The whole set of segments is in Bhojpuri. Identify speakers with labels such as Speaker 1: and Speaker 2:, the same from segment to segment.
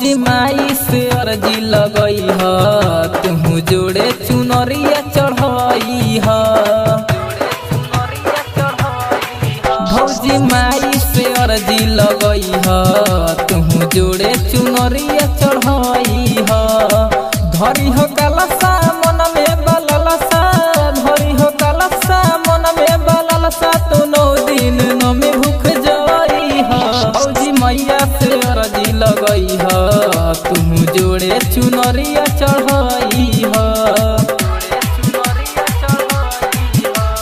Speaker 1: भौजी माई से अर्जी लगई ह तुहू जोड़े चुनरिया चढ़ई ह। भौजी माई से अर्जी लगई ह तुहू जोड़े चुनरिया चढ़ई ह। धरी हो कलसा मन में बललसा, धरी हो कलसा मन में बललसा, तो 9 दिन नमी भूख जाई ह। भौजी मैया से अर्जी लगई ह तुहू जोड़े चुनरिया चढ़ई ह।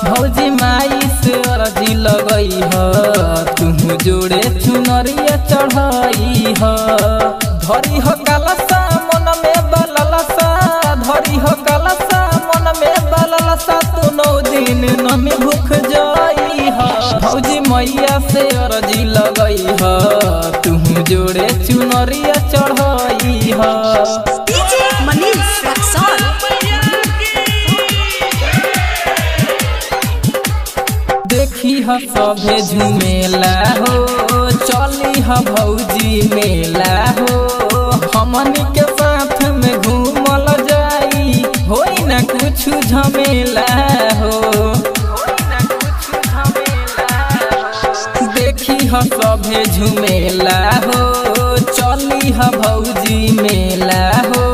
Speaker 1: भौजी माई से अर्जी लगई ह तुहू जोड़े चुनरिया चढ़ई ह। धरी हो कलसा मन में बललसा, धरी हो कलसा मन में बललसा, तो 9 दिन नमी भूख जाई ह। भौजी मैया से अर्जी लगई ह तुहू जोड़े चुनरिया चढ़ई ह।
Speaker 2: डीजे मनीष रक्सौल।
Speaker 1: देखी ह सभे झुमेला हो, चली ह भौजी मेला हो। हमनी के साथ में घूमल जाई, होई ना कुछ झमेला हो। देखी ह सभे झुमेला हो, चली ह भौजी मेला हो।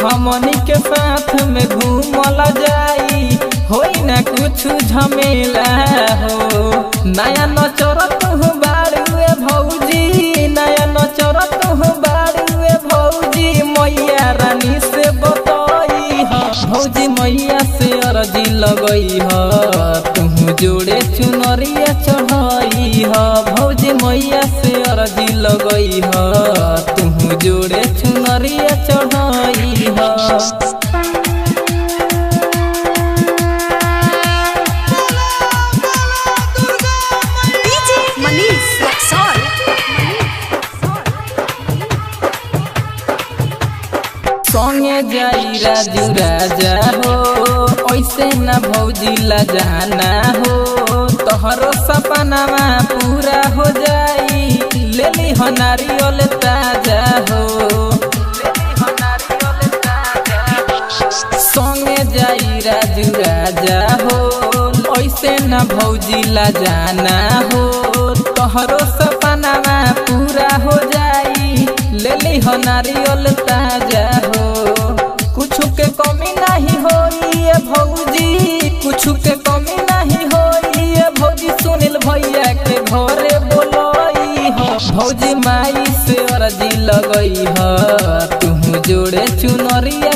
Speaker 1: हमनी के साथ में घूमल जाई, होई ना कुछ झमेला हो। नया नचरत हो बारुए भौजी, नया नचरत हो बारुए भौजी, मैया रानी से बतई ह। भौजी मैया से अर्जी लगई ह तुहू जोड़े चुनरिया चढ़ई ह। भौजी मैया से अर्जी लगई ह तुहू जोड़े चुनरिया चढ़ई ह।
Speaker 2: मनीष रक्सौल।
Speaker 1: संगे जाई राजू राजा हो, ऐसे न भौजी ला जाना हो। तोहरो सपनावा पूरा हो जाई, ले ली हो नारियल ताजा हो। संगे जाई राजू राजा हो, ऐसे न भौजी ला जाना हो। तोहरो सपनावा पूरा हो जाई, ले ली हो नारियल ताजा हो। कुछ के कमी नहीं होई भौजी, कुछ के कमी नहीं होई भौजी, सुनील भैया के घरे बोलई ह। भौजी माई से अर्जी लगई ह तुहू जोड़े चुनरिया